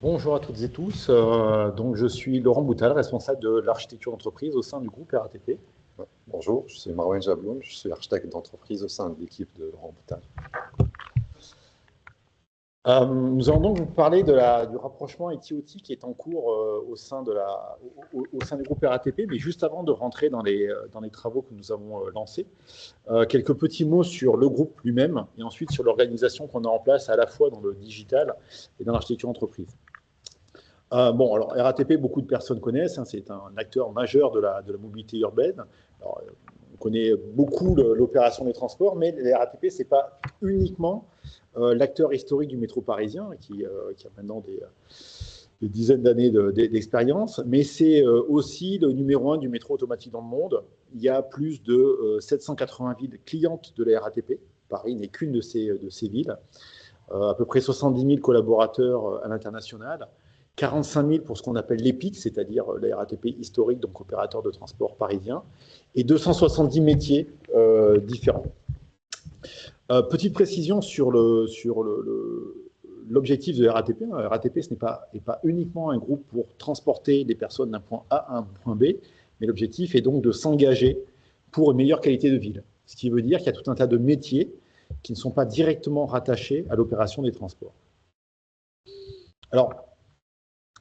Bonjour à toutes et tous. Donc je suis Laurent Boutal, responsable de l'architecture d'entreprise au sein du groupe RATP. Ouais. Bonjour, je suis Marouane Jabloum, je suis architecte d'entreprise au sein de l'équipe de Laurent Boutal. Nous allons donc vous parler du rapprochement IT-OT qui est en cours au sein du groupe RATP. Mais juste avant de rentrer dans les travaux que nous avons lancés, quelques petits mots sur le groupe lui-même et ensuite sur l'organisation qu'on a en place à la fois dans le digital et dans l'architecture d'entreprise. Bon, alors RATP, beaucoup de personnes connaissent, hein, c'est un acteur majeur de la mobilité urbaine. Alors, on connaît beaucoup l'opération des transports, mais la RATP, ce n'est pas uniquement l'acteur historique du métro parisien, qui a maintenant des dizaines d'années d'expérience, mais c'est aussi le numéro 1 du métro automatique dans le monde. Il y a plus de 780 villes clientes de la RATP. Paris n'est qu'une de ces villes. À peu près 70 000 collaborateurs à l'international. 45 000 pour ce qu'on appelle l'EPIC, c'est-à-dire la RATP historique, donc opérateur de transport parisien, et 270 métiers différents. Petite précision sur l'objectif de RATP. RATP, ce n'est pas uniquement un groupe pour transporter des personnes d'un point A à un point B, mais l'objectif est donc de s'engager pour une meilleure qualité de ville. Ce qui veut dire qu'il y a tout un tas de métiers qui ne sont pas directement rattachés à l'opération des transports. Alors,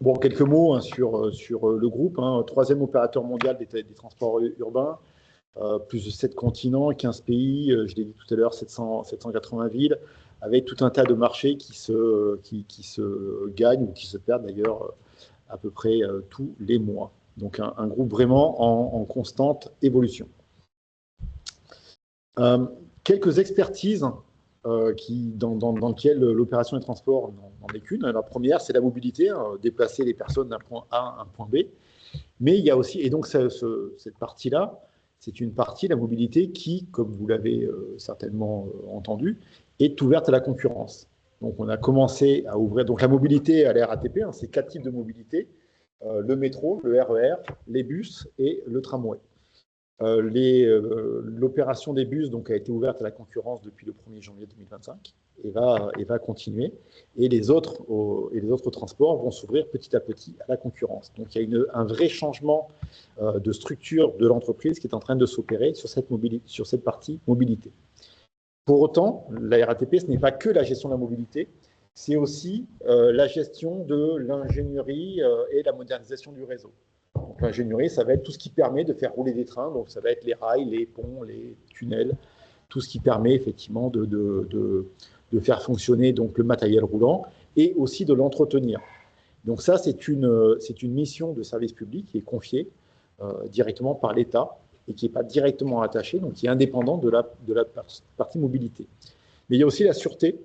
bon, quelques mots hein, sur le groupe. Hein, troisième opérateur mondial des transports urbains, plus de 7 continents, 15 pays, je l'ai dit tout à l'heure, 780 villes, avec tout un tas de marchés qui se gagnent ou qui se perdent d'ailleurs à peu près tous les mois. Donc un groupe vraiment en constante évolution. Quelques expertises dans lesquelles l'opération des transports n'en est qu'une. La première, c'est la mobilité, hein, déplacer les personnes d'un point A à un point B. Mais il y a aussi, et donc cette partie-là, c'est une partie, la mobilité, qui, comme vous l'avez certainement entendu, est ouverte à la concurrence. Donc on a commencé à ouvrir, donc la mobilité à la RATP, hein, c'est 4 types de mobilité, le métro, le RER, les bus et le tramway. L'opération des bus donc, a été ouverte à la concurrence depuis le 1er janvier 2025 et va continuer. Et les autres transports vont s'ouvrir petit à petit à la concurrence. Donc il y a un vrai changement de structure de l'entreprise qui est en train de s'opérer sur cette partie mobilité. Pour autant, la RATP, ce n'est pas que la gestion de la mobilité, c'est aussi la gestion de l'ingénierie et la modernisation du réseau. Donc l'ingénierie, ça va être tout ce qui permet de faire rouler des trains, donc ça va être les rails, les ponts, les tunnels, tout ce qui permet effectivement de faire fonctionner donc, le matériel roulant et aussi de l'entretenir. Donc ça, c'est une mission de service public qui est confiée directement par l'État et qui n'est pas directement attachée, donc qui est indépendante de la partie mobilité. Mais il y a aussi la sûreté,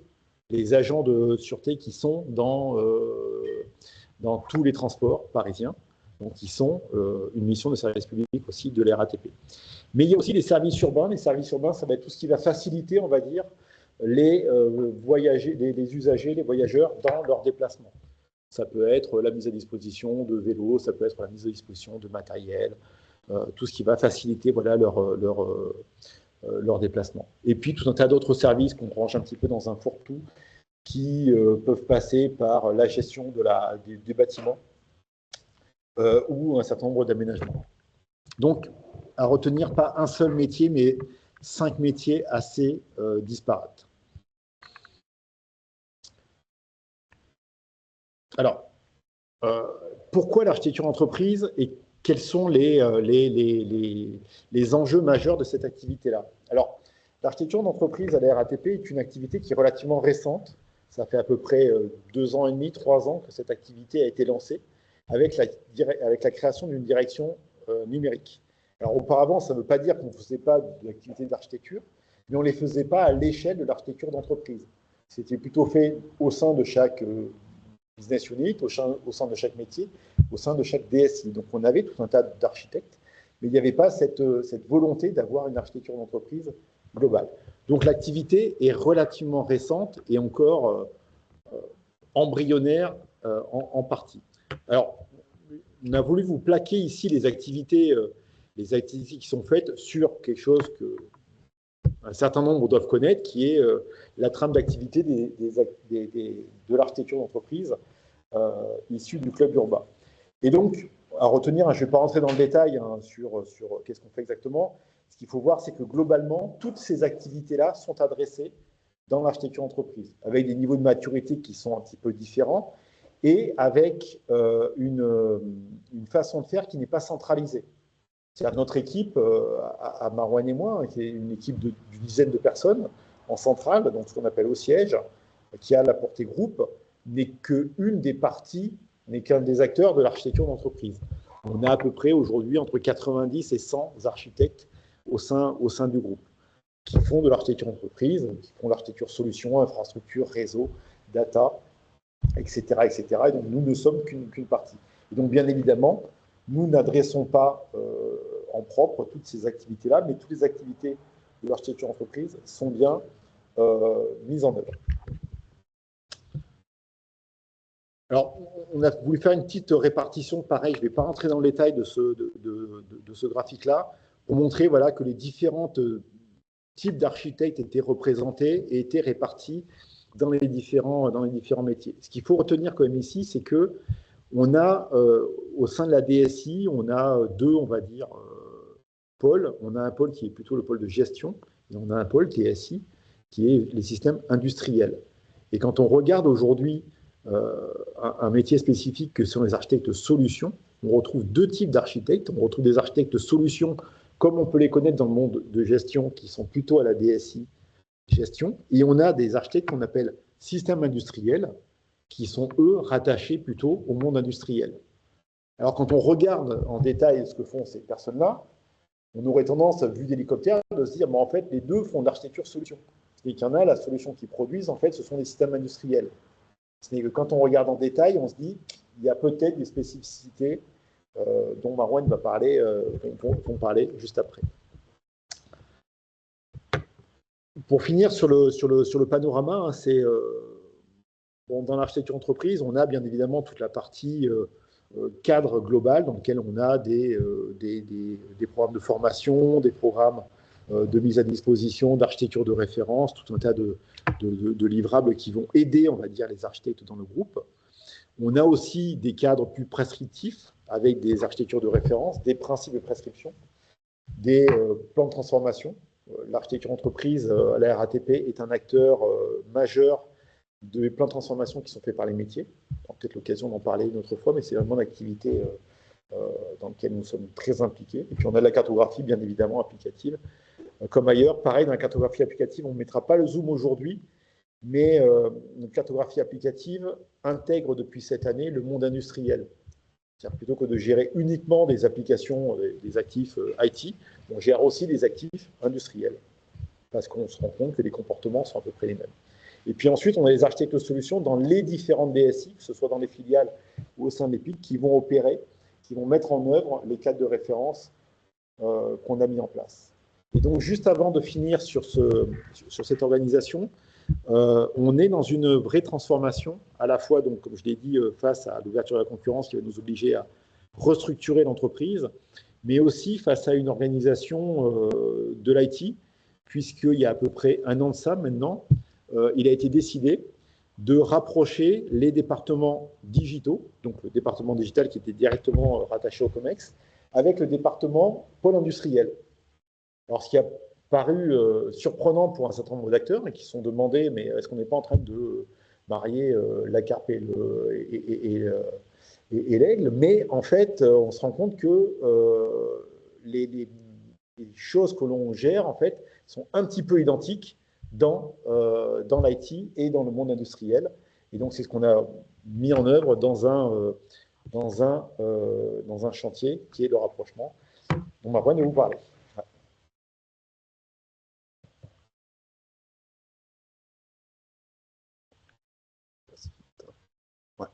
les agents de sûreté qui sont dans tous les transports parisiens, donc qui sont une mission de service public aussi de la RATP. Mais il y a aussi les services urbains. Les services urbains, ça va être tout ce qui va faciliter, on va dire, les usagers, les voyageurs dans leur déplacement. Ça peut être la mise à disposition de vélos, ça peut être la mise à disposition de matériel, tout ce qui va faciliter voilà, leur déplacement. Et puis tout un tas d'autres services qu'on range un petit peu dans un fourre-tout qui peuvent passer par la gestion des bâtiments ou un certain nombre d'aménagements. Donc, à retenir, pas un seul métier, mais 5 métiers assez disparates. Alors, pourquoi l'architecture d'entreprise et quels sont les enjeux majeurs de cette activité-là? Alors, l'architecture d'entreprise à la RATP est une activité qui est relativement récente. Ça fait à peu près 2 ans et demi, 3 ans que cette activité a été lancée avec la création d'une direction numérique. Alors, auparavant, ça ne veut pas dire qu'on ne faisait pas d'activités d'architecture, mais on ne les faisait pas à l'échelle de l'architecture d'entreprise. C'était plutôt fait au sein de chaque business unit, au sein de chaque métier, au sein de chaque DSI. Donc on avait tout un tas d'architectes, mais il n'y avait pas cette volonté d'avoir une architecture d'entreprise globale. Donc l'activité est relativement récente et encore embryonnaire en partie. Alors, on a voulu vous plaquer ici les activités qui sont faites sur quelque chose qu'un certain nombre doivent connaître, qui est la trame d'activité de l'architecture d'entreprise issus du club urbain. Et donc, à retenir, je ne vais pas rentrer dans le détail sur qu'est-ce qu'on fait exactement. Ce qu'il faut voir, c'est que globalement, toutes ces activités-là sont adressées dans l'architecture entreprise, avec des niveaux de maturité qui sont un petit peu différents et avec une façon de faire qui n'est pas centralisée. C'est-à-dire notre équipe, à Marouane et moi, qui est une équipe d'une dizaine de personnes en centrale, donc ce qu'on appelle au siège, qui a la portée groupe, n'est qu'une des parties, n'est qu'un des acteurs de l'architecture d'entreprise. On a à peu près aujourd'hui entre 90 et 100 architectes au sein du groupe, qui font de l'architecture d'entreprise, qui font l'architecture solution, infrastructure, réseau, data, etc. etc. Et donc nous ne sommes qu'une partie. Et donc bien évidemment, nous n'adressons pas en propre toutes ces activités-là, mais toutes les activités de l'architecture d'entreprise sont bien mises en œuvre. Alors, on a voulu faire une petite répartition, pareil, je ne vais pas rentrer dans le détail de ce graphique-là, pour montrer voilà, que les différents types d'architectes étaient représentés et étaient répartis dans les différents métiers. Ce qu'il faut retenir quand même ici, c'est que on a, au sein de la DSI, on a deux, on va dire, pôles. On a un pôle qui est plutôt le pôle de gestion, et on a un pôle qui est SI, qui est les systèmes industriels. Et quand on regarde aujourd'hui un métier spécifique que sont les architectes solutions, on retrouve deux types d'architectes. On retrouve des architectes solutions, comme on peut les connaître dans le monde de gestion, qui sont plutôt à la DSI gestion. Et on a des architectes qu'on appelle systèmes industriels, qui sont, eux, rattachés plutôt au monde industriel. Alors, quand on regarde en détail ce que font ces personnes-là, on aurait tendance, vu d'hélicoptère, de se dire, mais en fait, les deux font de l'architecture solution. C'est-à-dire qu'il y en a, la solution qu'ils produisent, en fait, ce sont des systèmes industriels. C'est-à-dire que quand on regarde en détail, on se dit qu'il y a peut-être des spécificités dont Marouane va parler, vont parler juste après. Pour finir sur le panorama, c'est bon, dans l'architecture entreprise, on a bien évidemment toute la partie cadre global dans lequel on a des programmes de formation, des programmes de mise à disposition, d'architecture de référence, tout un tas de livrables qui vont aider, on va dire, les architectes dans le groupe. On a aussi des cadres plus prescriptifs avec des architectures de référence, des principes de prescription, des plans de transformation. L'architecture entreprise à la RATP est un acteur majeur des plans de transformation qui sont faits par les métiers. On aura peut-être l'occasion d'en parler une autre fois, mais c'est vraiment une activité dans laquelle nous sommes très impliqués. Et puis on a de la cartographie, bien évidemment, applicative. Comme ailleurs, pareil, dans la cartographie applicative, on ne mettra pas le zoom aujourd'hui, mais notre cartographie applicative intègre depuis cette année le monde industriel. C'est-à-dire plutôt que de gérer uniquement des applications, des actifs IT, on gère aussi des actifs industriels, parce qu'on se rend compte que les comportements sont à peu près les mêmes. Et puis ensuite, on a les architectes de solutions dans les différentes DSI, que ce soit dans les filiales ou au sein des PIC, qui vont opérer, qui vont mettre en œuvre les cadres de référence qu'on a mis en place. Et donc, juste avant de finir sur cette organisation, on est dans une vraie transformation, à la fois, donc, comme je l'ai dit, face à l'ouverture de la concurrence qui va nous obliger à restructurer l'entreprise, mais aussi face à une organisation de l'IT, puisqu'il y a à peu près un an de ça maintenant, il a été décidé de rapprocher les départements digitaux, donc le département digital qui était directement rattaché au COMEX, avec le département pôle industriel. Alors, ce qui a paru surprenant pour un certain nombre d'acteurs et qui se sont demandé, mais est-ce qu'on n'est pas en train de marier la carpe et l'aigle? Mais en fait, on se rend compte que les choses que l'on gère, en fait, sont un petit peu identiques dans l'IT et dans le monde industriel. Et donc, c'est ce qu'on a mis en œuvre dans un chantier qui est le rapprochement. Donc, Marouane, je vais vous parler. Ouais.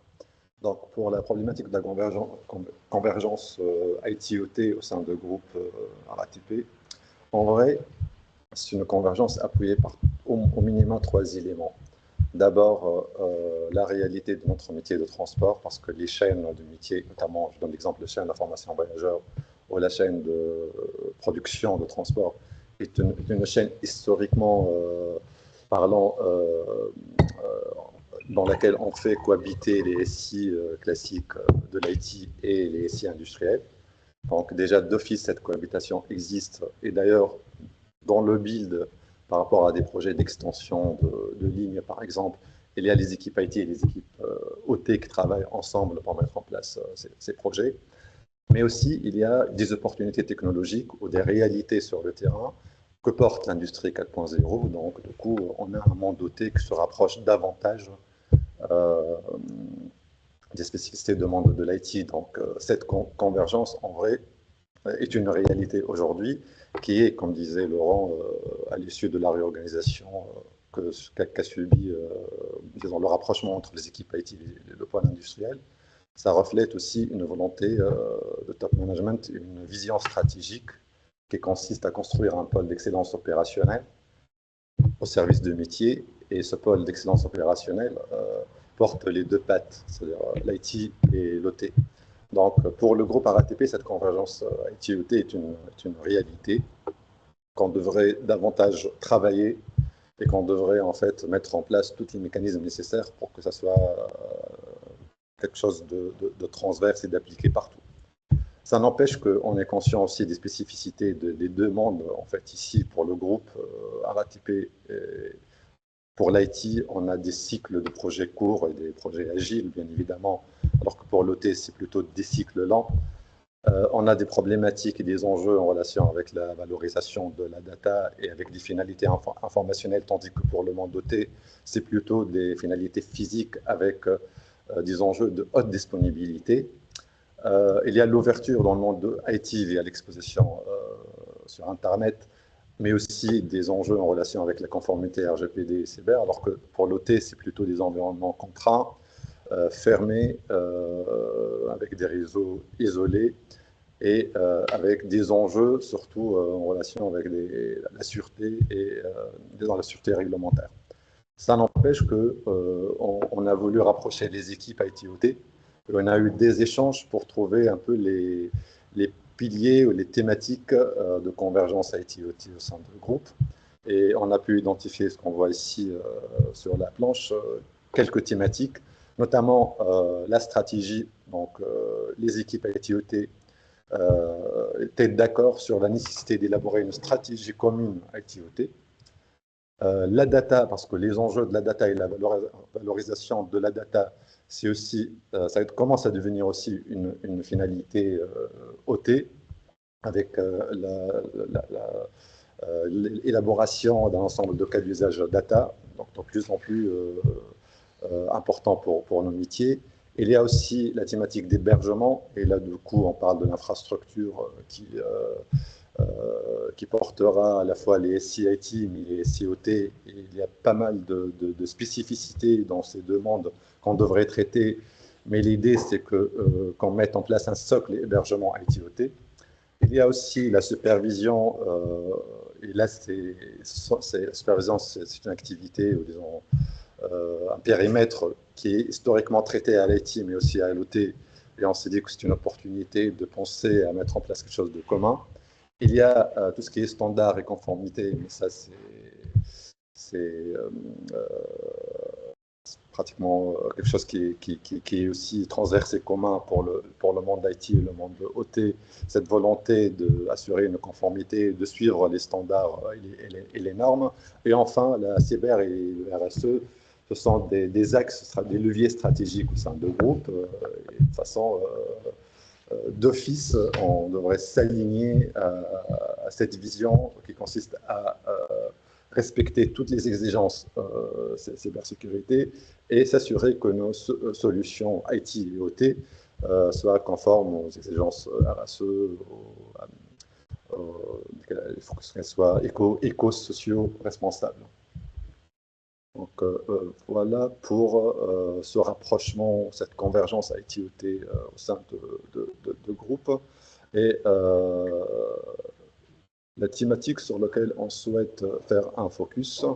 Donc, pour la problématique de la convergence IT-OT au sein de groupe RATP, en vrai, c'est une convergence appuyée par au minimum 3 éléments. D'abord, la réalité de notre métier de transport, parce que les chaînes de métier, notamment, je donne l'exemple de chaîne d'information voyageur ou la chaîne de production de transport, est une chaîne historiquement parlant dans laquelle on fait cohabiter les SI classiques de l'IT et les SI industriels. Donc déjà d'office, cette cohabitation existe. Et d'ailleurs, dans le build, par rapport à des projets d'extension de lignes, par exemple, il y a les équipes IT et les équipes OT qui travaillent ensemble pour mettre en place ces projets. Mais aussi, il y a des opportunités technologiques ou des réalités sur le terrain que porte l'industrie 4.0. Donc, du coup, on a un monde OT qui se rapproche davantage des spécificités de monde de l'IT. Donc, cette convergence, en vrai, est une réalité aujourd'hui qui est, comme disait Laurent, à l'issue de la réorganisation qu'a subi disons, le rapprochement entre les équipes IT et le pôle industriel. Ça reflète aussi une volonté de top management, une vision stratégique qui consiste à construire un pôle d'excellence opérationnelle au service de métier. Et ce pôle d'excellence opérationnelle porte les deux pattes, c'est-à-dire l'IT et l'OT. Donc, pour le groupe RATP, cette convergence IT-OT est une réalité qu'on devrait davantage travailler et qu'on devrait en fait mettre en place tous les mécanismes nécessaires pour que ça soit quelque chose de transverse et d'appliqué partout. Ça n'empêche qu'on est conscient aussi des spécificités des deux mondes. En fait, ici, pour le groupe RATP, pour l'IT, on a des cycles de projets courts et des projets agiles, bien évidemment, alors que pour l'OT, c'est plutôt des cycles lents. On a des problématiques et des enjeux en relation avec la valorisation de la data et avec des finalités informationnelles, tandis que pour le monde OT, c'est plutôt des finalités physiques avec des enjeux de haute disponibilité. Il y a l'ouverture dans le monde de IT via l'exposition sur Internet, mais aussi des enjeux en relation avec la conformité RGPD et cyber, alors que pour l'OT, c'est plutôt des environnements contraints, fermés, avec des réseaux isolés et avec des enjeux surtout en relation avec la sûreté et dans la sûreté réglementaire. Ça n'empêche qu'on a voulu rapprocher les équipes IT-OT. On a eu des échanges pour trouver un peu les piliers ou les thématiques de convergence IT-OT au sein du groupe. Et on a pu identifier ce qu'on voit ici sur la planche, quelques thématiques, notamment la stratégie. Donc, les équipes IT-OT étaient d'accord sur la nécessité d'élaborer une stratégie commune IT-OT. La data, parce que les enjeux de la data et la valorisation de la data, c'est aussi, ça commence à devenir aussi une finalité OT, avec l'élaboration d'un ensemble de cas d'usage data, donc de plus en plus important pour nos métiers. Il y a aussi la thématique d'hébergement, et là, du coup, on parle de l'infrastructure qui portera à la fois les SIIT mais les SIOT. Et il y a pas mal de spécificités dans ces deux mondes qu'on devrait traiter, mais l'idée c'est qu'on mette en place un socle hébergement ITOT. Il y a aussi la supervision, et là la supervision c'est une activité, ou disons un périmètre qui est historiquement traité à l'IT mais aussi à l'OT, et on s'est dit que c'est une opportunité de penser à mettre en place quelque chose de commun. Il y a tout ce qui est standard et conformité, mais ça, c'est pratiquement quelque chose qui est aussi transverse et commun pour le monde IT et le monde OT, cette volonté d'assurer une conformité, de suivre les standards et les normes. Et enfin, la cyber et le RSE, ce sont des axes, des leviers stratégiques au sein de groupes, et de façon d'office, on devrait s'aligner à cette vision qui consiste à respecter toutes les exigences cybersécurité et s'assurer que nos solutions IT et OT soient conformes aux exigences RSE. Il faut qu'elles soient éco-sociaux responsables. Donc voilà pour ce rapprochement, cette convergence IT-OT au sein de groupes. Et la thématique sur laquelle on souhaite faire un focus, je ne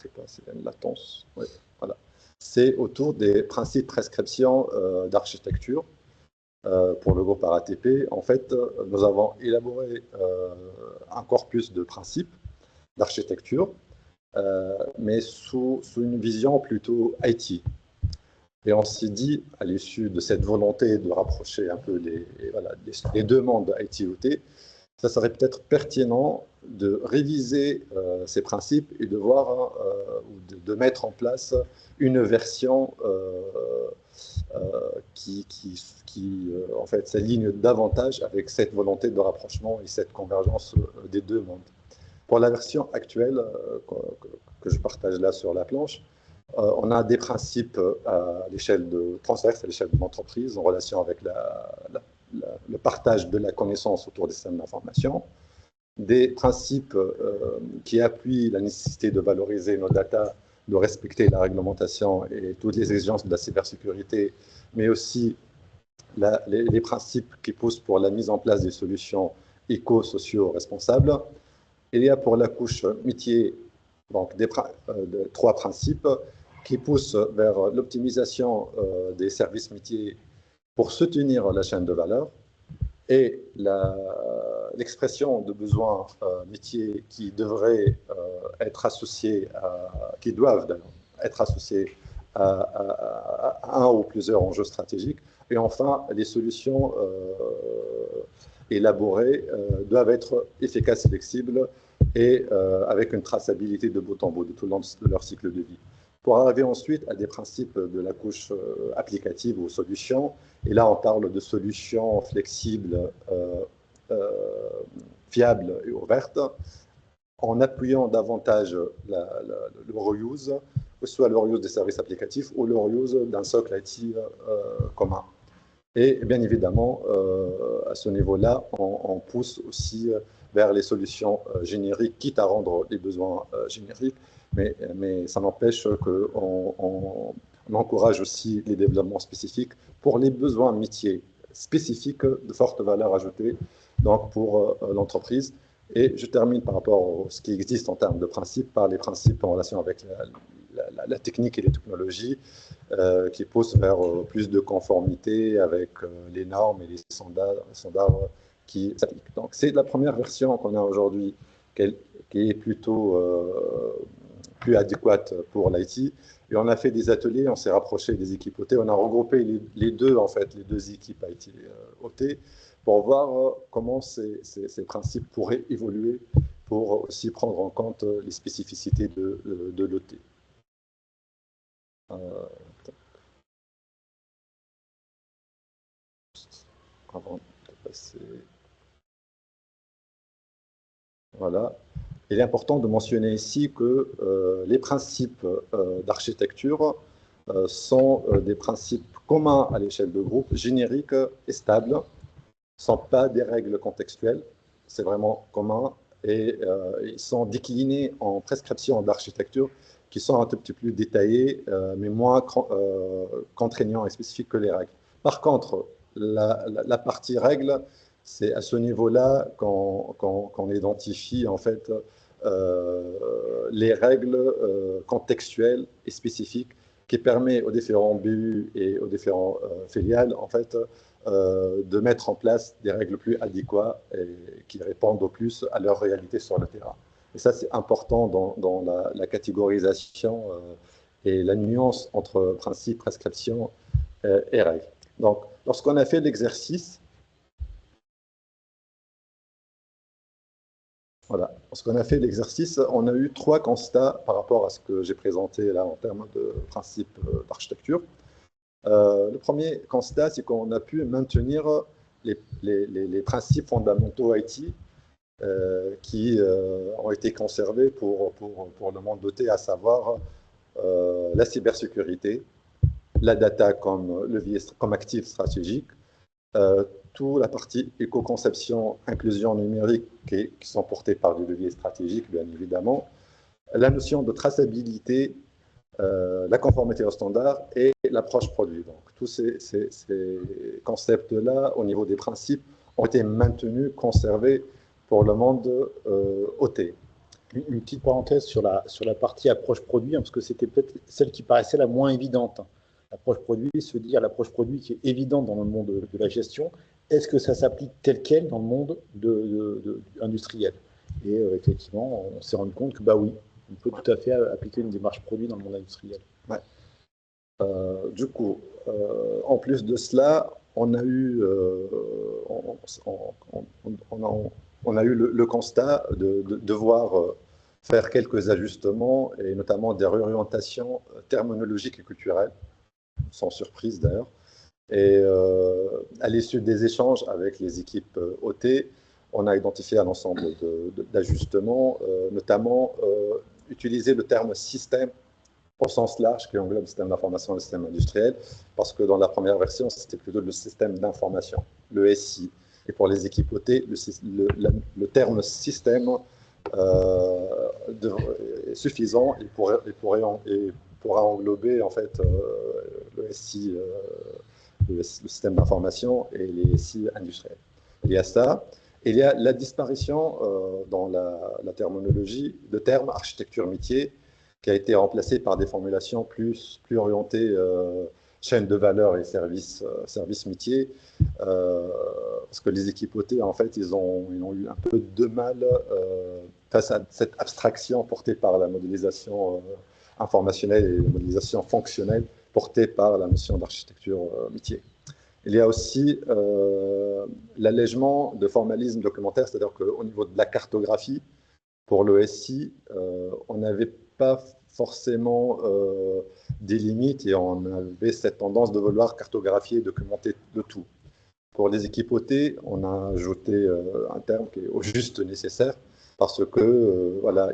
sais pas s'il y a une latence, oui, voilà. C'est autour des principes prescriptions d'architecture pour le groupe RATP. En fait, nous avons élaboré un corpus de principes d'architecture mais sous une vision plutôt IT. Et on s'est dit, à l'issue de cette volonté de rapprocher un peu les deux mondes IT-OT, ça serait peut-être pertinent de réviser ces principes et de voir, ou de mettre en place une version qui en fait, s'aligne davantage avec cette volonté de rapprochement et cette convergence des deux mondes. Pour la version actuelle que je partage là sur la planche, on a des principes à l'échelle transverse, à l'échelle de l'entreprise, en relation avec le partage de la connaissance autour des systèmes d'information, des principes qui appuient la nécessité de valoriser nos data, de respecter la réglementation et toutes les exigences de la cybersécurité, mais aussi les principes qui poussent pour la mise en place des solutions éco-socio-responsables. Et il y a pour la couche métier donc trois principes qui poussent vers l'optimisation des services métiers pour soutenir la chaîne de valeur et l'expression de besoins métiers qui devraient être associés qui doivent être associés à un ou plusieurs enjeux stratégiques. Et enfin, les solutions élaborées doivent être efficaces et flexibles et avec une traçabilité de bout en bout de tout le long de leur cycle de vie. Pour arriver ensuite à des principes de la couche applicative ou solutions, et là on parle de solutions flexibles, fiables et ouvertes, en appuyant davantage le reuse, que ce soit le reuse des services applicatifs ou le reuse d'un socle IT commun. Et bien évidemment, à ce niveau-là, on pousse aussi vers les solutions génériques, quitte à rendre les besoins génériques, mais ça n'empêche qu'on encourage aussi les développements spécifiques pour les besoins métiers spécifiques de forte valeur ajoutée donc pour l'entreprise. Et je termine par rapport à ce qui existe en termes de principes, par les principes en relation avec la technique et les technologies qui poussent vers plus de conformité avec les normes et les standards qui s'appliquent. Donc c'est la première version qu'on a aujourd'hui qui est plutôt plus adéquate pour l'IT. Et on a fait des ateliers, on s'est rapproché des équipes OT, on a regroupé les deux équipes IT OT pour voir comment ces principes pourraient évoluer pour aussi prendre en compte les spécificités de l'OT. Avant de passer... Voilà. Il est important de mentionner ici que les principes d'architecture sont des principes communs à l'échelle de groupe, génériques et stables. Ce ne sont pas des règles contextuelles, c'est vraiment commun et ils sont déclinés en prescriptions d'architecture qui sont un tout petit peu plus détaillées, mais moins contraignants et spécifiques que les règles. Par contre, la partie règles, c'est à ce niveau-là qu'on identifie en fait les règles contextuelles et spécifiques qui permettent aux différents BU et aux différents filiales en fait de mettre en place des règles plus adéquates et qui répondent au plus à leur réalité sur le terrain. Et ça, c'est important dans la catégorisation et la nuance entre principe, prescription et règles. Donc, lorsqu'on a fait l'exercice, voilà, lorsqu'on a fait l'exercice, on a eu 3 constats par rapport à ce que j'ai présenté là en termes de principe d'architecture. Le premier constat, c'est qu'on a pu maintenir les principes fondamentaux IT qui ont été conservés pour le monde OT, à savoir la cybersécurité, la data comme levier, comme actif stratégique, toute la partie éco-conception, inclusion numérique qui sont portées par des leviers stratégiques, bien évidemment, la notion de traçabilité, la conformité aux standards et l'approche produit. Donc, tous ces concepts-là, au niveau des principes, ont été maintenus, conservés pour le monde OT. Une petite parenthèse sur la partie approche produit, hein, parce que c'était peut-être celle qui paraissait la moins évidente. L'approche produit, se dire l'approche produit qui est évidente dans le monde de la gestion, est-ce que ça s'applique tel quel dans le monde industriel? Et effectivement, on s'est rendu compte que bah oui, on peut tout à fait appliquer une démarche produit dans le monde industriel. Ouais. Du coup, en plus de cela, on a eu, on a eu le constat de devoir faire quelques ajustements, et notamment des réorientations terminologiques et culturelles, sans surprise d'ailleurs. Et à l'issue des échanges avec les équipes OT, on a identifié un ensemble d'ajustements, notamment utiliser le terme système au sens large qui englobe le système d'information et le système industriel, parce que dans la première version, c'était plutôt le système d'information, le SI. Et pour les équipes OT, le terme système est suffisant et pourra englober en fait le SI, le système d'information et les SI industriels. Il y a ça. Il y a la disparition dans la terminologie de terme architecture métier, qui a été remplacé par des formulations plus orientées chaîne de valeur et service métier, parce que les équipes OT, en fait, ils ont eu un peu de mal face à cette abstraction portée par la modélisation informationnelle et la modélisation fonctionnelle portée par la notion d'architecture métier. Il y a aussi l'allègement de formalisme documentaire, c'est-à-dire qu'au niveau de la cartographie, pour le SI, on n'avait pas forcément des limites et on avait cette tendance de vouloir cartographier et documenter le tout. Pour les équipes OT, on a ajouté un terme qui est au juste nécessaire, parce que voilà,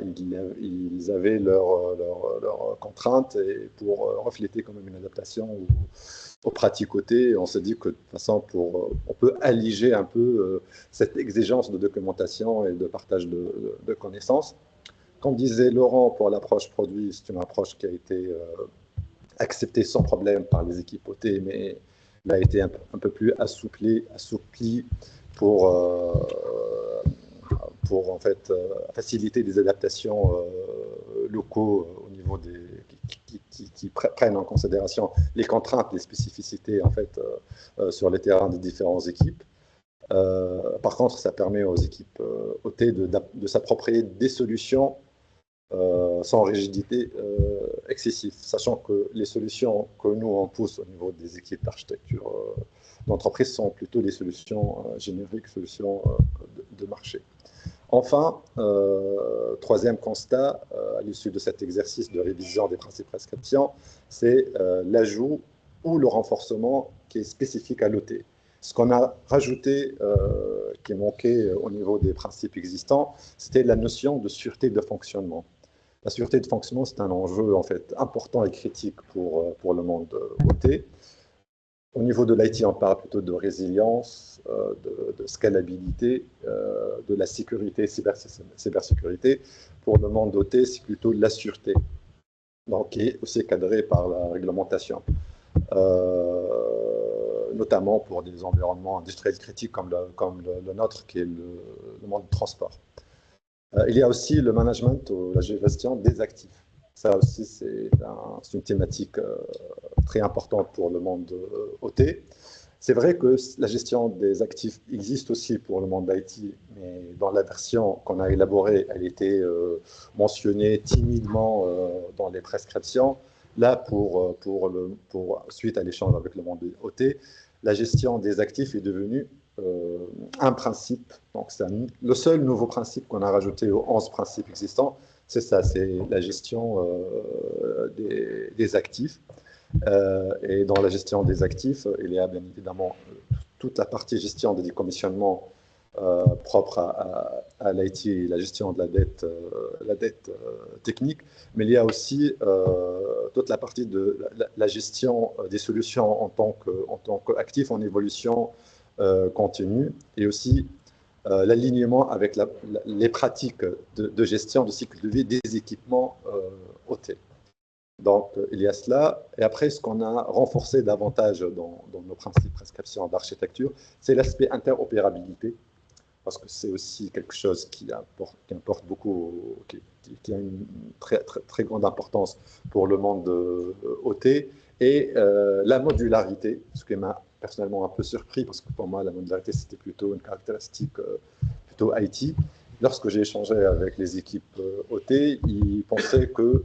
ils avaient leurs contraintes, et pour refléter quand même une adaptation aux pratiques OT, on s'est dit que de toute façon, on peut alléger un peu cette exigence de documentation et de partage de connaissances. Comme disait Laurent, pour l'approche produit, c'est une approche qui a été acceptée sans problème par les équipes OT, mais elle a été un peu plus assouplie pour en fait faciliter des adaptations locaux au niveau qui prennent en considération les contraintes, les spécificités en fait sur les terrains des différentes équipes. Par contre, ça permet aux équipes OT de s'approprier des solutions sans rigidité excessive, sachant que les solutions que nous on pousse au niveau des équipes d'architecture d'entreprise sont plutôt des solutions génériques, solutions de marché. Enfin, troisième constat, à l'issue de cet exercice de révision des principes prescriptions, c'est l'ajout ou le renforcement qui est spécifique à l'OT. Ce qu'on a rajouté, qui manquait au niveau des principes existants, c'était la notion de sûreté de fonctionnement. La sûreté de fonctionnement, c'est un enjeu en fait important et critique pour le monde OT. Au niveau de l'IT, on parle plutôt de résilience, de scalabilité, de la sécurité, cybersécurité. Pour le monde OT, c'est plutôt la sûreté, donc qui est aussi cadrée par la réglementation, notamment pour des environnements industriels critiques comme le nôtre, qui est le monde du transport. Il y a aussi le management, la gestion des actifs. Ça aussi, c'est une thématique très importante pour le monde OT. C'est vrai que la gestion des actifs existe aussi pour le monde IT, mais dans la version qu'on a élaborée, elle était mentionnée timidement dans les prescriptions. Là, suite à l'échange avec le monde OT, la gestion des actifs est devenue un principe. Donc, c'est le seul nouveau principe qu'on a rajouté aux 11 principes existants. C'est ça, c'est la gestion des actifs. Et dans la gestion des actifs, il y a bien évidemment toute la partie gestion des décommissionnements propre à l'IT et la gestion de la dette technique, mais il y a aussi toute la partie de la gestion des solutions en tant qu'actif en évolution continue, et aussi l'alignement avec les pratiques de gestion de cycle de vie des équipements OT. Donc, il y a cela. Et après, ce qu'on a renforcé davantage dans nos principes prescriptions d'architecture, c'est l'aspect interopérabilité, parce que c'est aussi quelque chose qui importe beaucoup, qui a une très grande importance pour le monde OT, et la modularité, ce qui m'a personnellement un peu surpris, parce que pour moi, la modularité, c'était plutôt une caractéristique plutôt IT. lorsque j'ai échangé avec les équipes OT, ils pensaient que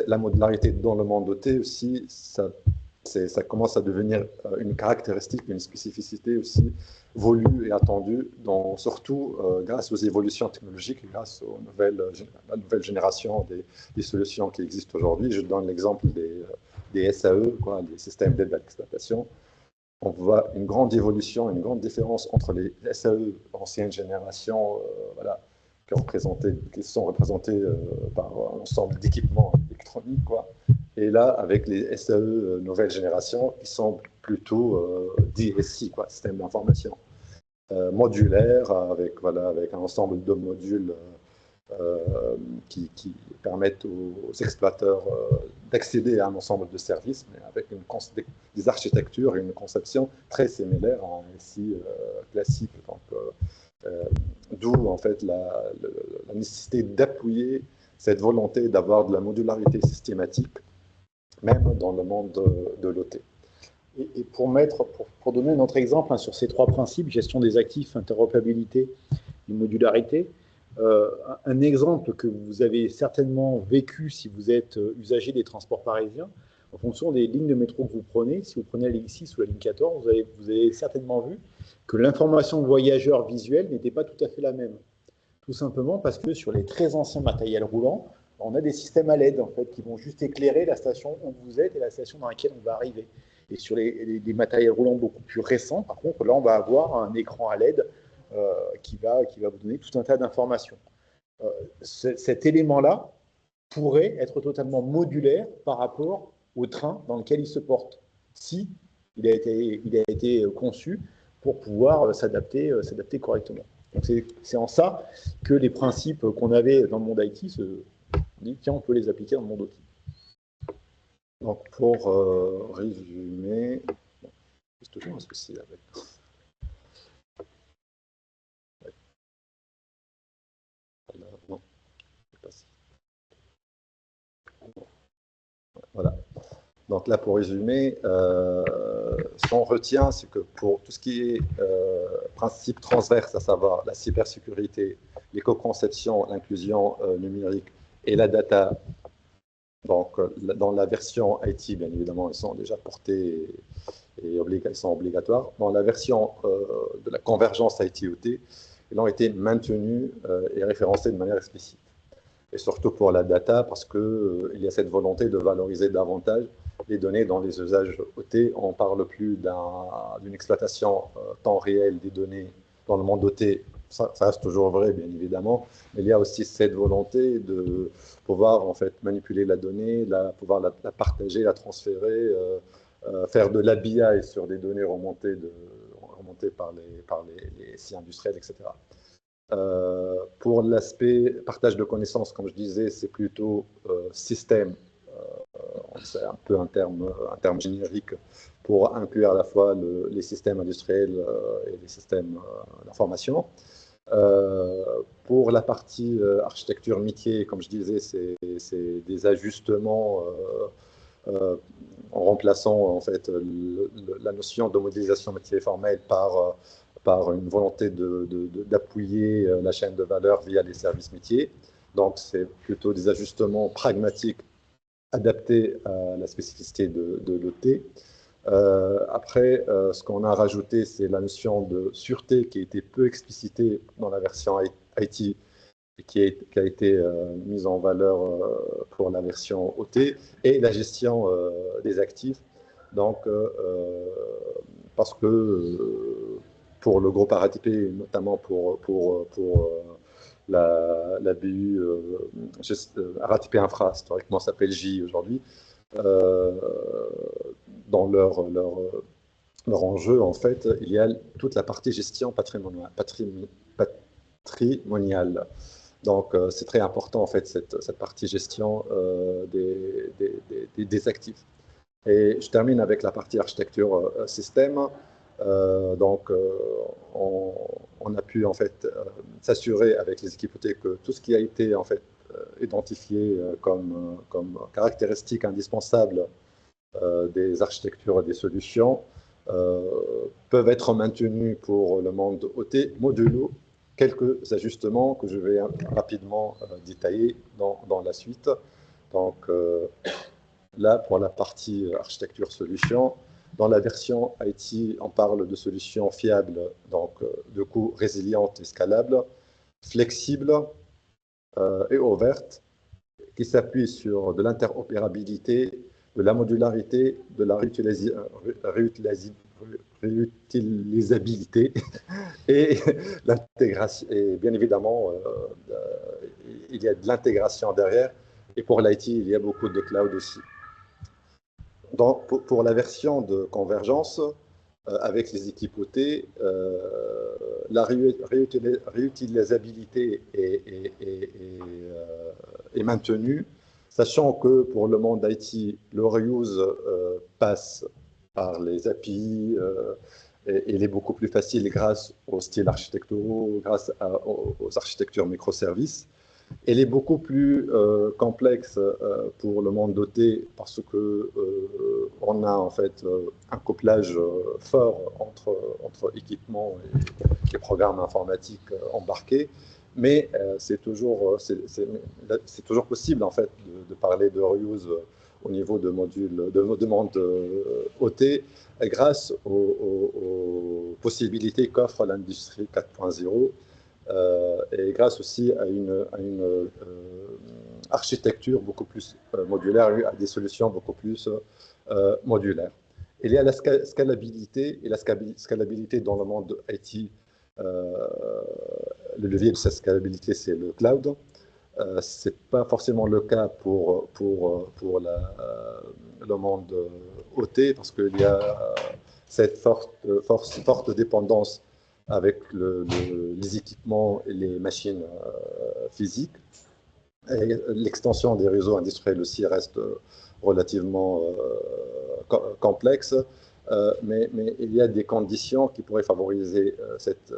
la modularité dans le monde OT aussi, ça commence à devenir une caractéristique, une spécificité aussi voulue et attendue, surtout grâce aux évolutions technologiques et grâce à la nouvelle génération des solutions qui existent aujourd'hui. Je donne l'exemple des SAE, des systèmes d'aide à l'exploitation. On voit une grande évolution, une grande différence entre les SAE ancienne génération, qui sont représentés par un ensemble d'équipements électroniques, et là, avec les SAE nouvelle génération, qui sont plutôt DSI, système d'information modulaire, avec un ensemble de modules qui permettent aux exploiteurs d'accéder à un ensemble de services, mais avec des architectures et une conception très similaire à un SI classique. D'où en fait la nécessité d'appuyer cette volonté d'avoir de la modularité systématique, même dans le monde de l'OT. Et pour donner un autre exemple sur ces trois principes, gestion des actifs, interopérabilité et modularité, un exemple que vous avez certainement vécu si vous êtes usager des transports parisiens, en fonction des lignes de métro que vous prenez, si vous prenez la ligne 6 ou la ligne 14, vous avez certainement vu que l'information voyageur visuelle n'était pas tout à fait la même. Tout simplement parce que sur les très anciens matériels roulants, on a des systèmes à LED en fait, qui vont juste éclairer la station où vous êtes et la station dans laquelle on va arriver. Et sur les matériels roulants beaucoup plus récents, par contre, là, on va avoir un écran à LED qui va vous donner tout un tas d'informations. Cet élément-là pourrait être totalement modulaire par rapport au train dans lequel il se porte, si il a été conçu pour pouvoir s'adapter correctement. Donc c'est en ça que les principes qu'on avait dans le monde IT, on dit tiens, on peut les appliquer dans le monde OT. Donc pour résumer, c'est toujours un souci avec. Non, c'est pas ça. Voilà. Donc là, pour résumer, ce qu'on retient, c'est que pour tout ce qui est principe transverse, à savoir la cybersécurité, l'éco-conception, l'inclusion numérique et la data, donc dans la version IT, bien évidemment, ils sont déjà portés et ils sont obligatoires. Dans la version de la convergence IT-OT, ils ont été maintenus et référencés de manière explicite. Et surtout pour la data, parce qu'il y a cette volonté de valoriser davantage les données dans les usages OT. On ne parle plus d'une exploitation temps réel des données dans le monde OT. Ça reste toujours vrai, bien évidemment. Mais il y a aussi cette volonté de pouvoir en fait manipuler la donnée, pouvoir la partager, la transférer, faire de l'habillage sur des données remontées par les SI industriels, etc. Pour l'aspect partage de connaissances, comme je disais, c'est plutôt système. C'est un peu un terme générique pour inclure à la fois les systèmes industriels et les systèmes d'information. Pour la partie architecture métier, comme je disais, c'est des ajustements en remplaçant en fait la notion de modélisation métier formelle par une volonté d'appuyer la chaîne de valeur via les services métiers. Donc, c'est plutôt des ajustements pragmatiques adaptés à la spécificité de l'OT. Après, ce qu'on a rajouté, c'est la notion de sûreté qui a été peu explicitée dans la version IT et qui a été mise en valeur pour la version OT, et la gestion des actifs. Donc, parce que pour le groupe RATP, notamment pour la BU RATP Infra, historiquement s'appelle J aujourd'hui, dans leur enjeu, en fait, il y a toute la partie gestion patrimoniale. Donc, c'est très important, en fait, cette partie gestion des actifs. Et je termine avec la partie architecture système. Donc, on a pu, en fait, s'assurer avec les équipes OT que tout ce qui a été, en fait, identifié comme caractéristique indispensable des architectures et des solutions peuvent être maintenues pour le monde OT modulo, quelques ajustements que je vais rapidement détailler dans la suite. Donc là, pour la partie architecture solution, dans la version IT, on parle de solutions fiables, donc de coûts résilientes et scalables, flexibles et ouvertes, qui s'appuient sur de l'interopérabilité, de la modularité, de la réutilisabilité et l'intégration. Et bien évidemment, il y a de l'intégration derrière. Et pour l'IT, il y a beaucoup de cloud aussi. Donc, pour la version de convergence, avec les équipes OT, la réutilisabilité est maintenue, sachant que pour le monde IT, le reuse passe par les API et il est beaucoup plus facile grâce aux styles architecturaux, grâce aux architectures microservices. Elle est beaucoup plus complexe pour le monde doté parce que on a en fait un couplage fort entre équipements et programmes informatiques embarqués, mais c'est toujours possible en fait de parler de reuse au niveau de modules de monde OT grâce aux possibilités qu'offre l'industrie 4.0. Et grâce aussi à une architecture beaucoup plus modulaire, à des solutions beaucoup plus modulaires. Il y a la scalabilité, et la scalabilité dans le monde IT, le levier de cette scalabilité, c'est le cloud. Ce n'est pas forcément le cas pour le monde OT, parce qu'il y a cette forte dépendance avec les équipements et les machines physiques. Et l'extension des réseaux industriels aussi reste relativement complexe, mais il y a des conditions qui pourraient favoriser cette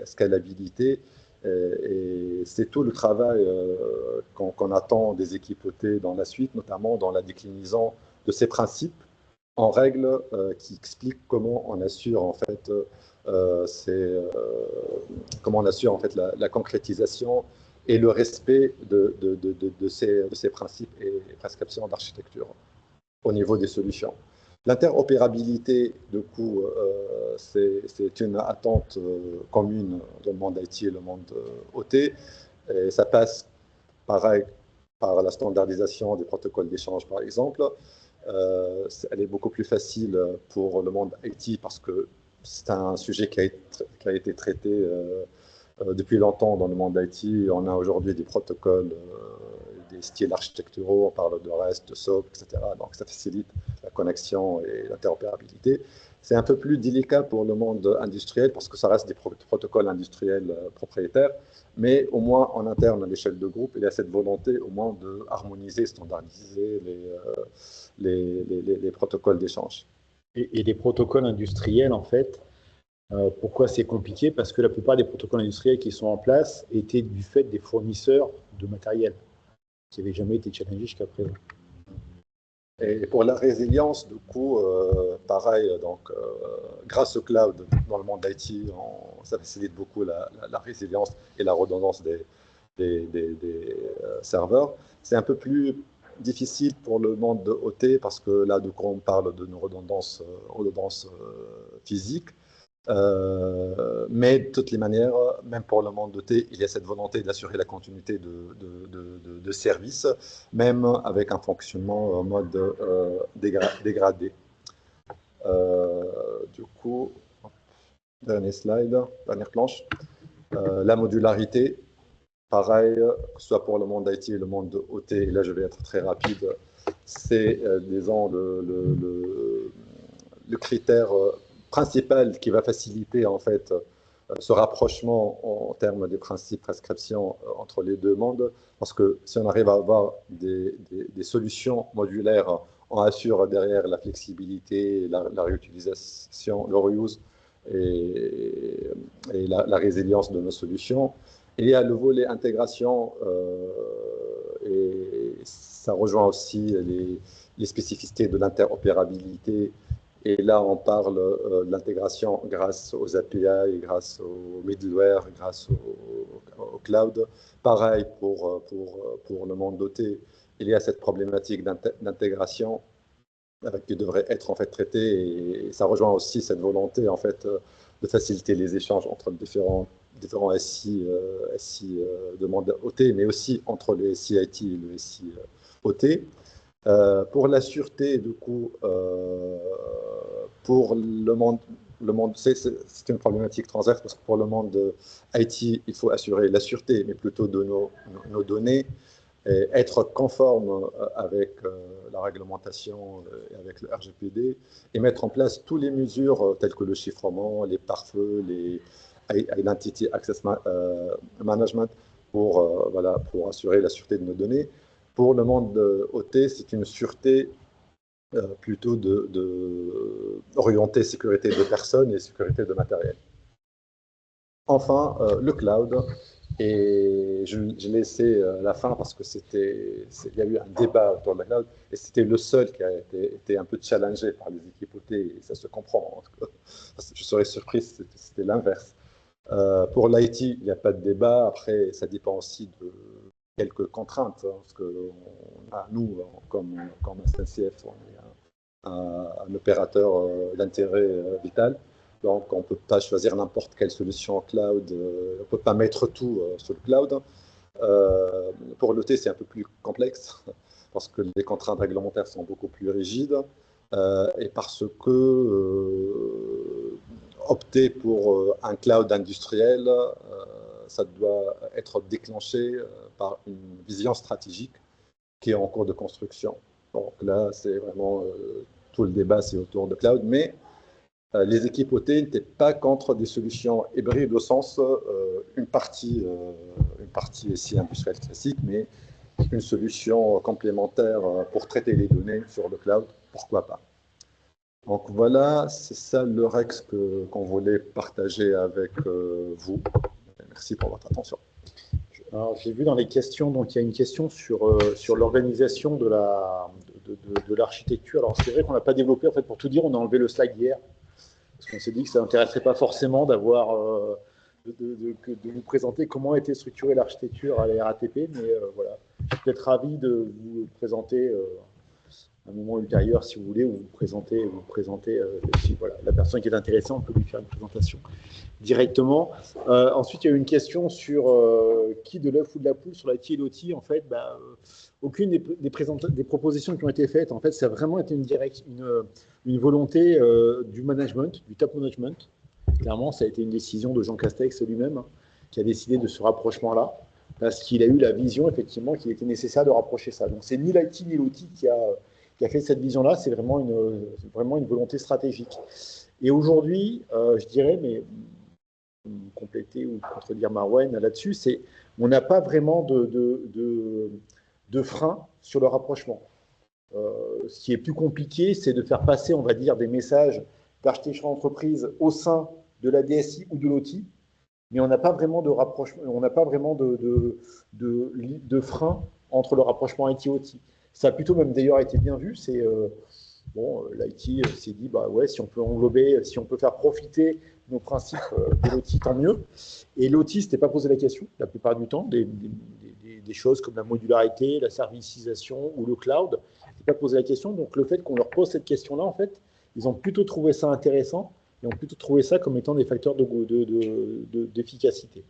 scalabilité. Et c'est tout le travail qu'on attend des équipes OT dans la suite, notamment dans la déclinaison de ces principes en règles qui expliquent comment on assure en fait comment on assure en fait la concrétisation et le respect de ces principes et prescriptions d'architecture au niveau des solutions. L'interopérabilité, de coup, c'est une attente commune dans le monde IT et le monde OT. Et ça passe, pareil, par la standardisation des protocoles d'échange, par exemple. Elle est beaucoup plus facile pour le monde IT parce que c'est un sujet qui a été traité depuis longtemps dans le monde IT. On a aujourd'hui des protocoles, des styles architecturaux, on parle de REST, de SOAP, etc. Donc ça facilite la connexion et l'interopérabilité. C'est un peu plus délicat pour le monde industriel parce que ça reste des protocoles industriels propriétaires, mais au moins en interne à l'échelle de groupe, il y a cette volonté au moins de harmoniser, standardiser les protocoles d'échange. Et les protocoles industriels, en fait, pourquoi c'est compliqué? Parce que la plupart des protocoles industriels qui sont en place étaient du fait des fournisseurs de matériel, qui n'avaient jamais été challengés jusqu'à présent. Et pour la résilience, du coup, pareil, donc, grâce au cloud dans le monde IT, ça facilite beaucoup la résilience et la redondance des serveurs. C'est un peu plus difficile pour le monde de OT parce que là, du coup, on parle de redondance physique. Mais de toutes les manières, même pour le monde doté, il y a cette volonté d'assurer la continuité de service, même avec un fonctionnement en mode dégradé. Du coup, dernier slide, dernière planche. La modularité, pareil, que ce soit pour le monde IT et le monde OT, et là je vais être très rapide, c'est disons le critère principal qui va faciliter en fait ce rapprochement en termes des principes prescription entre les deux mondes, parce que si on arrive à avoir des solutions modulaires, on assure derrière la flexibilité, la réutilisation, le reuse et la résilience de nos solutions. Et il y a le volet intégration et ça rejoint aussi les spécificités de l'interopérabilité Et là, on parle de l'intégration grâce aux API, grâce au middleware, grâce au cloud. Pareil pour le monde doté. Il y a cette problématique d'intégration qui devrait être en fait traitée, et ça rejoint aussi cette volonté en fait de faciliter les échanges entre différents SI, de monde OT, mais aussi entre le SI IT et le SI OT. Pour la sûreté, du coup, pour le monde c'est une problématique transverse parce que pour le monde IT, il faut assurer la sûreté, mais plutôt de nos données, et être conforme avec la réglementation et avec le RGPD, et mettre en place toutes les mesures telles que le chiffrement, les pare-feux, les Identity Access Management pour, voilà, pour assurer la sûreté de nos données. Pour le monde OT, c'est une sûreté plutôt orientée sécurité de personnes et sécurité de matériel. Enfin, le cloud, et je l'ai laissé à la fin parce que il y a eu un débat autour de la cloud, et c'était le seul qui a été un peu challengé par les équipes OT, et ça se comprend. Je serais surpris si c'était l'inverse. Pour l'IT, il n'y a pas de débat. Après, ça dépend aussi de quelques contraintes, hein, parce que nous, comme SNCF, on est un opérateur d'intérêt vital. Donc, on ne peut pas choisir n'importe quelle solution cloud. On ne peut pas mettre tout sur le cloud. Pour l'OT, c'est un peu plus complexe parce que les contraintes réglementaires sont beaucoup plus rigides et parce que opter pour un cloud industriel, ça doit être déclenché par une vision stratégique qui est en cours de construction. Donc là, c'est vraiment tout le débat, c'est autour de cloud, mais les équipes OT n'étaient pas contre des solutions hybrides au sens une partie SI industrielle classique, mais une solution complémentaire pour traiter les données sur le cloud, pourquoi pas. Donc voilà, c'est ça le REX qu'on voulait partager avec vous. Merci pour votre attention. Alors, j'ai vu dans les questions, donc il y a une question sur l'organisation de l'architecture. Alors c'est vrai qu'on n'a pas développé, en fait, pour tout dire, on a enlevé le slide hier, parce qu'on s'est dit que ça n'intéresserait pas forcément d'avoir de vous présenter comment était structurée l'architecture à la RATP, mais voilà, je suis peut-être ravi de vous présenter à un moment ultérieur, si vous voulez, où vous présentez si, voilà, la personne qui est intéressée, on peut lui faire une présentation directement. Ensuite, il y a eu une question sur qui de l'œuf ou de la poule sur l'IT et l'OT. En fait, aucune des propositions qui ont été faites, en fait, ça a vraiment été une volonté du management, du top management. Clairement, ça a été une décision de Jean Castex lui-même, hein, qui a décidé de ce rapprochement-là, parce qu'il a eu la vision, effectivement, qu'il était nécessaire de rapprocher ça. Donc, c'est ni l'IT ni l'OT qui a fait cette vision-là, c'est vraiment une volonté stratégique. Et aujourd'hui, je dirais, mais compléter ou contredire Marwan là-dessus, c'est on n'a pas vraiment de frein sur le rapprochement. Ce qui est plus compliqué, c'est de faire passer, on va dire, des messages d'architecture d'entreprise au sein de la DSI ou de l'OT, mais on n'a pas vraiment de rapprochement, on n'a pas vraiment de frein entre le rapprochement IT-OT. Ça a plutôt même d'ailleurs été bien vu, c'est bon, l'IT s'est dit, bah ouais, si on peut englober, si on peut faire profiter nos principes de l'OT, tant mieux. Et l'OT, ne s'était pas posé la question, la plupart du temps, des choses comme la modularité, la servicisation ou le cloud, ne s'était pas posé la question. Donc le fait qu'on leur pose cette question-là, en fait, ils ont plutôt trouvé ça intéressant et ont plutôt trouvé ça comme étant des facteurs d'efficacité.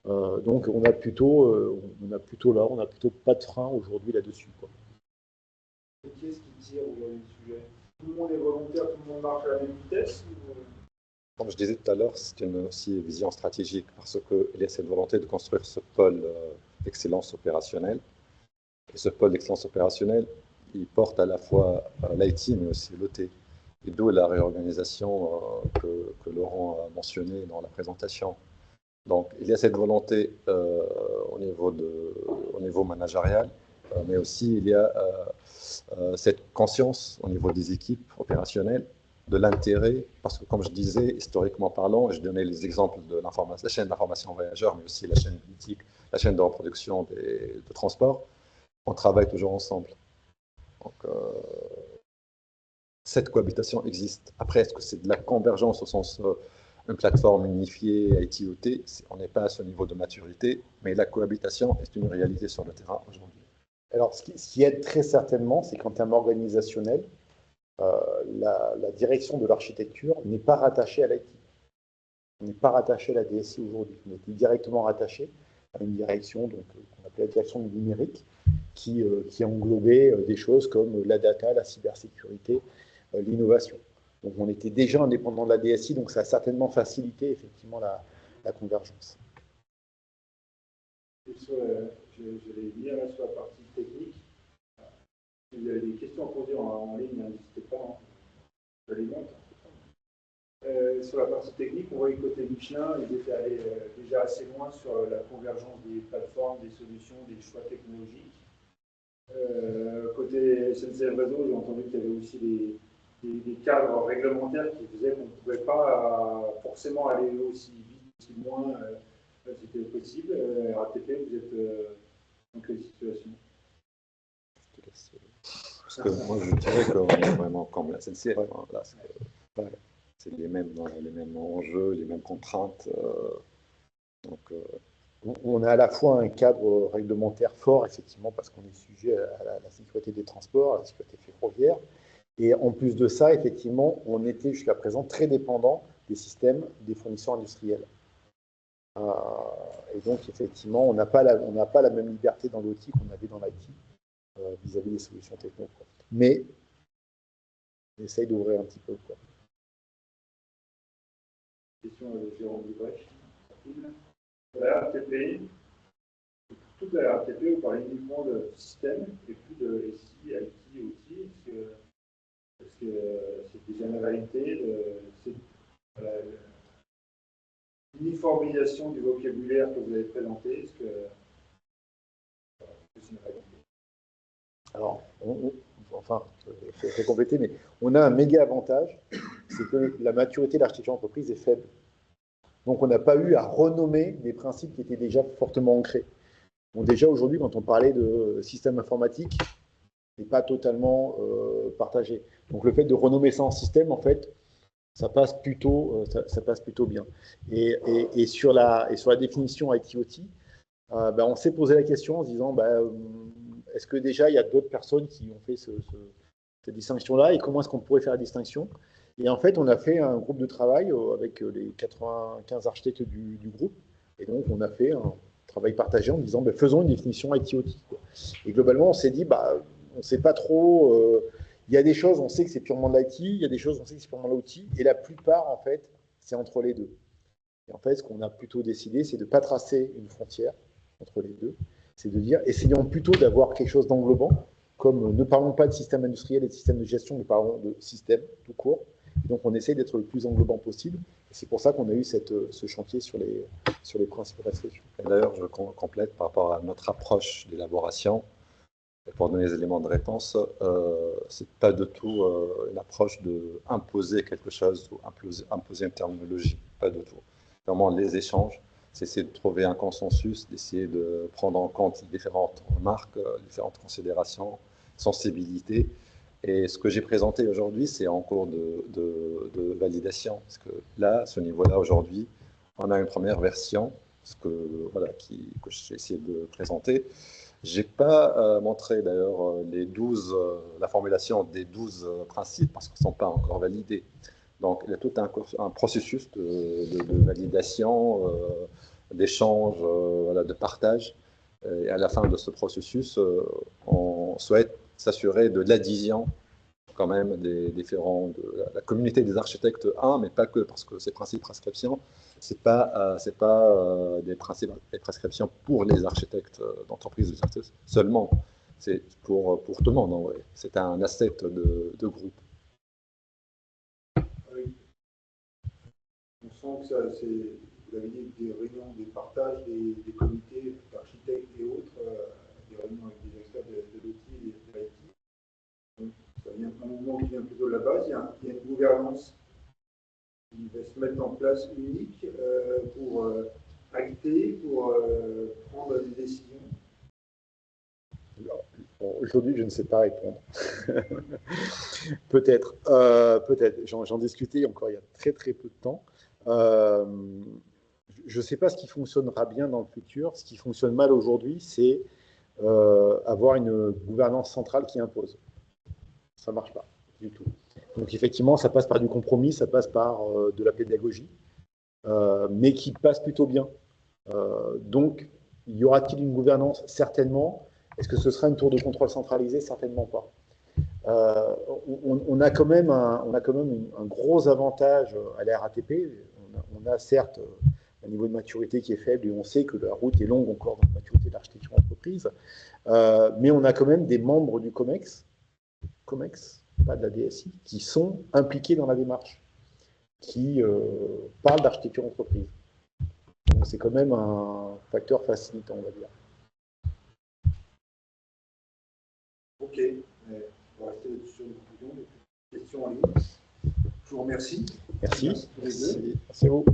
Donc on a plutôt pas de frein aujourd'hui là-dessus, quoi. Qu'est-ce qui tire aujourd'hui le sujet? Tout le monde est volontaire, tout le monde marche à la même vitesse ou... Comme je disais tout à l'heure, c'est aussi une vision stratégique parce qu'il y a cette volonté de construire ce pôle d'excellence opérationnelle. Et ce pôle d'excellence opérationnelle, il porte à la fois l'IT mais aussi l'OT. Et d'où la réorganisation que Laurent a mentionnée dans la présentation. Donc il y a cette volonté au niveau managérial, mais aussi il y a cette conscience au niveau des équipes opérationnelles de l'intérêt, parce que comme je disais, historiquement parlant, je donnais les exemples de la chaîne d'information voyageurs, mais aussi la chaîne politique, la chaîne de reproduction de transport, on travaille toujours ensemble. Donc, cette cohabitation existe. Après, est-ce que c'est de la convergence au sens une plateforme unifiée ITOT? On n'est pas à ce niveau de maturité, mais la cohabitation est une réalité sur le terrain aujourd'hui. Alors, ce qui aide très certainement, c'est qu'en termes organisationnels, la direction de l'architecture n'est pas rattachée à l'IT. On n'est pas rattaché à la DSI aujourd'hui. On est directement rattaché à une direction qu'on appelle la direction du numérique, qui englobait des choses comme la data, la cybersécurité, l'innovation. Donc on était déjà indépendant de la DSI, donc ça a certainement facilité effectivement la convergence. Je vais lire sur la partie technique. Si vous avez des questions à poser en ligne, n'hésitez pas, je les montre. Sur la partie technique, on voit que côté Michelin, ils étaient allés déjà assez loin sur la convergence des plateformes, des solutions, des choix technologiques. Côté SNCF Réseau, j'ai entendu qu'il y avait aussi des cadres réglementaires qui faisaient qu'on ne pouvait pas forcément aller aussi vite, aussi loin, c'était possible. RATP, vous êtes dans quelle situation? Parce que moi, je dirais qu'on est vraiment comme la SNCF. Là, c'est les mêmes enjeux, les mêmes contraintes. On a à la fois un cadre réglementaire fort, effectivement, parce qu'on est sujet à la sécurité des transports, à la sécurité ferroviaire. Et en plus de ça, effectivement, on était jusqu'à présent très dépendant des systèmes des fournisseurs industriels. Et donc, effectivement, on n'a pas la même liberté dans l'outil qu'on avait dans l'IT vis-à-vis des solutions techno. Mais on essaye d'ouvrir un petit peu. Question de Jérôme Dubrecht. La RATP, toute la RATP, vous parlez uniquement de système et plus de SI, IT, OT. Est-ce que c'est déjà une réalité l'uniformisation du vocabulaire que vous avez présenté? Est-ce que c'est une réalité? Alors, je vais compléter, mais on a un méga avantage, c'est que la maturité de l'architecture d'entreprise est faible. Donc, on n'a pas eu à renommer des principes qui étaient déjà fortement ancrés. Bon, déjà, aujourd'hui, quand on parlait de système informatique, ce n'est pas totalement partagé. Donc, le fait de renommer ça en système, en fait, ça passe plutôt bien. Et sur la définition IT-OT, on s'est posé la question en se disant, est-ce que déjà, il y a d'autres personnes qui ont fait cette distinction-là et comment est-ce qu'on pourrait faire la distinction? Et en fait, on a fait un groupe de travail avec les 95 architectes du groupe. Et donc, on a fait un travail partagé en disant, faisons une définition IT-OT. Et globalement, on s'est dit, on ne sait pas trop. Il y a des choses, on sait que c'est purement de l'IT. Il y a des choses, on sait que c'est purement de l'OT. Et la plupart, en fait, c'est entre les deux. Et en fait, ce qu'on a plutôt décidé, c'est de ne pas tracer une frontière entre les deux. C'est de dire, essayons plutôt d'avoir quelque chose d'englobant, comme ne parlons pas de système industriel et de système de gestion, mais parlons de système tout court. Et donc, on essaye d'être le plus englobant possible. C'est pour ça qu'on a eu ce chantier sur les principes de la solution. D'ailleurs, je complète par rapport à notre approche d'élaboration. Pour donner les éléments de réponse, c'est pas du tout une approche d'imposer quelque chose ou imposer une terminologie, pas du tout. Vraiment, les échanges, c'est essayer de trouver un consensus, d'essayer de prendre en compte les différentes remarques, différentes considérations, sensibilités. Et ce que j'ai présenté aujourd'hui, c'est en cours de validation. Parce que là, à ce niveau-là, aujourd'hui, on a une première version, que j'ai essayé de présenter. Je n'ai pas montré d'ailleurs la formulation des 12 principes parce qu'ils ne sont pas encore validés. Donc, il y a tout un processus de validation, d'échange, de partage. Et à la fin de ce processus, on souhaite s'assurer de l'adhésion quand même de la communauté des architectes, mais pas que, parce que ces principes prescriptions, ce n'est pas des principes et prescriptions pour les architectes d'entreprise seulement, c'est pour tout le monde. Ouais. C'est un asset de groupe. Oui. On sent que vous avez dit des réunions, des partages, des comités d'architectes et autres, des réunions avec des experts de l'outil et de l'IT. Ça vient un mouvement qui vient plutôt de la base. Il y a une gouvernance qui va se mettre en place unique pour acter, pour prendre des décisions. Bon, aujourd'hui, je ne sais pas répondre. Peut-être, peut-être. J'en discutais encore il y a très très peu de temps. Euh, je ne sais pas ce qui fonctionnera bien dans le futur. Ce qui fonctionne mal aujourd'hui, c'est avoir une gouvernance centrale qui impose. Ça ne marche pas du tout. Donc effectivement, ça passe par du compromis, ça passe par de la pédagogie, mais qui passe plutôt bien. Donc, y aura-t-il une gouvernance? Certainement. Est-ce que ce sera une tour de contrôle centralisée? Certainement pas. On a quand même un gros avantage à la RATP. On a certes un niveau de maturité qui est faible et on sait que la route est longue encore dans la maturité de l'architecture entreprise, mais on a quand même des membres du COMEX, pas de la DSI, qui sont impliqués dans la démarche, qui parlent d'architecture entreprise. Donc c'est quand même un facteur facilitant, on va dire. Ok, on va rester sur une conclusion, des questions en ligne. Je vous remercie. Merci. Merci tous les deux. Merci à vous.